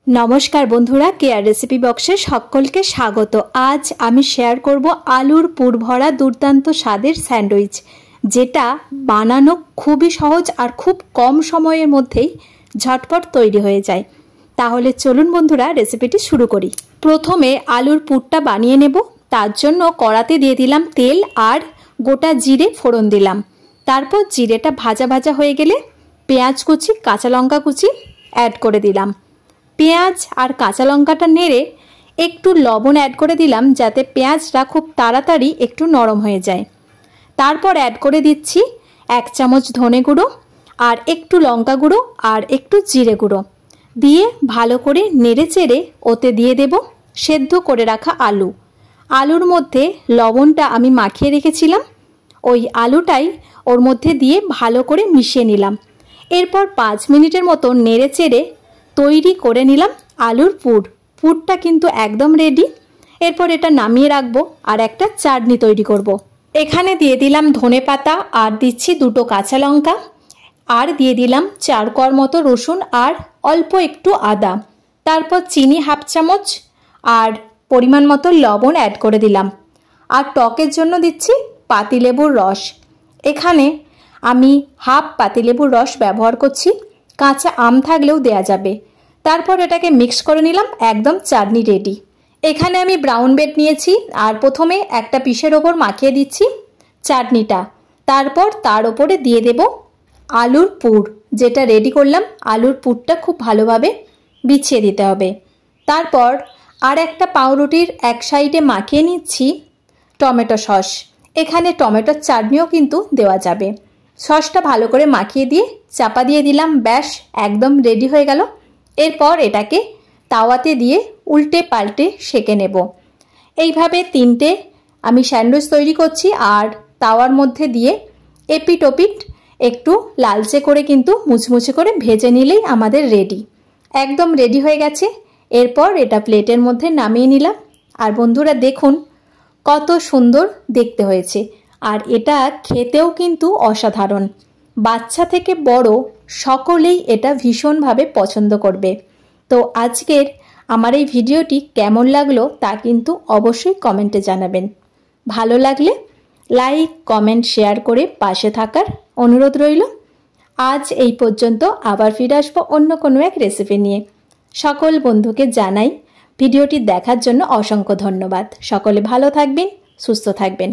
नमस्कार बंधुरा care recipe बक्से सकलके स्वागत। आज आमी शेयर करब आलुर पुर भरा दुर्दान्त स्वादेर सैंडउइच, जेटा बानानो खूबই सहज और खूब कम समयेर मध्येई झटपट तैरी हये जाय। ताहले चलुन बंधुरा रेसिपिटी शुरू करी। प्रथमे आलुर पुरटा बानिये नेब। तार जोन्नो कड़ाते दिये दिलाम तेल और गोटा जिरे फोड़न दिलाम। तारपर जिरेटा भाजा भाजा हये गेले पेंयाज कुचि काँचा लंका कुचि ऐड करे दिलाम। पेंयाज और काँचा लंकाटा नेड़े एकटू लवण ऐड करे दिलाम जाते पेंयाजटा खूब ताड़ाताड़ी एकटू नरम हो जाए। तारपर ऐड करे दिच्छी 1 चामच धने गुड़ो और एकटू लंका गुड़ो और एकटू जिरे गुड़ो दिए भालो करे नेड़े चेड़े ओते दिए देब सेদ্ধ करे राखा आलू। आलुर मध्य लवणटा आमी माखिए रेखेछिलाम, ओई आलुटाई ओर मध्य दिए भालो करे मिशिए निलाम। एरपर 5 मिनिटेर मतो नेड़े चेड़े तैरी करे निलाम आलुर पुर। पुरटा किन्तु एकदम रेडी। एरपर एटा नामिए राखबो और एकटा चाटनी तैरी करब। एखाने दिए दिलाम धने पाता और दिच्छी दुटो काँचा लंका और दिए दिलाम 4 कोर मतो रसुन और अल्प एकटू आदा। तारपर चीनी हाफ चामच और परिमाण मतो लवण ऐड करे दिलाम और टकेर जोन्नो दिच्छी पातिलेबुर रस। एखाने आमी हाफ पातिलेबुर रस व्यवहार करछि, काँचा आम थाकलेও देया जाबे। तारपर एटाके मिक्स करे निलाम, एकदम चाटनी रेडी। एखाने आमी ब्राउन ब्रेड निয়েছি और प्रथमे एकटा पिसेर ओपर माखिए दिচ্ছি चाटनीटा। तारपर तार ओपरे दिए देब आलुर पुर जेटा रेडी करलाम। आलुर पुरटा खूब भालोभाबे बिछिए दिते होबे। तारपर आर एकटा पाउरुटिर एक साइडे माखिए निচ্ছি टमेटो सस। एखाने टमेटोर चाटनिও किन्तु देওয়া যাবে। ससटा भालो करे माखिए दिए चापा दिए दिलाम। ब्यास एकदम रेडी हो गेल। एरपर एटाके तावाते दिए उल्टे पाल्टे सेके नेब। এইভাবে তিনটে আমি স্যান্ডউইচ তৈরি করছি আর তাওয়ার মধ্যে দিয়ে এপিট ওপিট একটু লালচে করে কিন্তু মুচমুচে করে ভেজে নিলেই আমাদের রেডি। একদম রেডি হয়ে গেছে। এরপর এটা প্লেটের মধ্যে নামিয়ে নিলাম। আর বন্ধুরা দেখুন কত সুন্দর দেখতে হয়েছে আর এটা খেতেও কিন্তু অসাধারণ। বাচ্চা থেকে বড় সকলেই এটা ভীষণভাবে পছন্দ করবে। তো আজকের আমার এই ভিডিওটি কেমন লাগলো তা কিন্তু অবশ্যই কমেন্টে জানাবেন। ভালো লাগলে লাইক কমেন্ট শেয়ার করে পাশে থাকার অনুরোধ রইল। আজ এই পর্যন্ত, আবার ফিরে আসবো অন্য কোনো এক রেসিপি নিয়ে। সকল বন্ধুকে জানাই ভিডিওটি দেখার জন্য অসংখ্য ধন্যবাদ। সকলে ভালো থাকবেন, সুস্থ থাকবেন।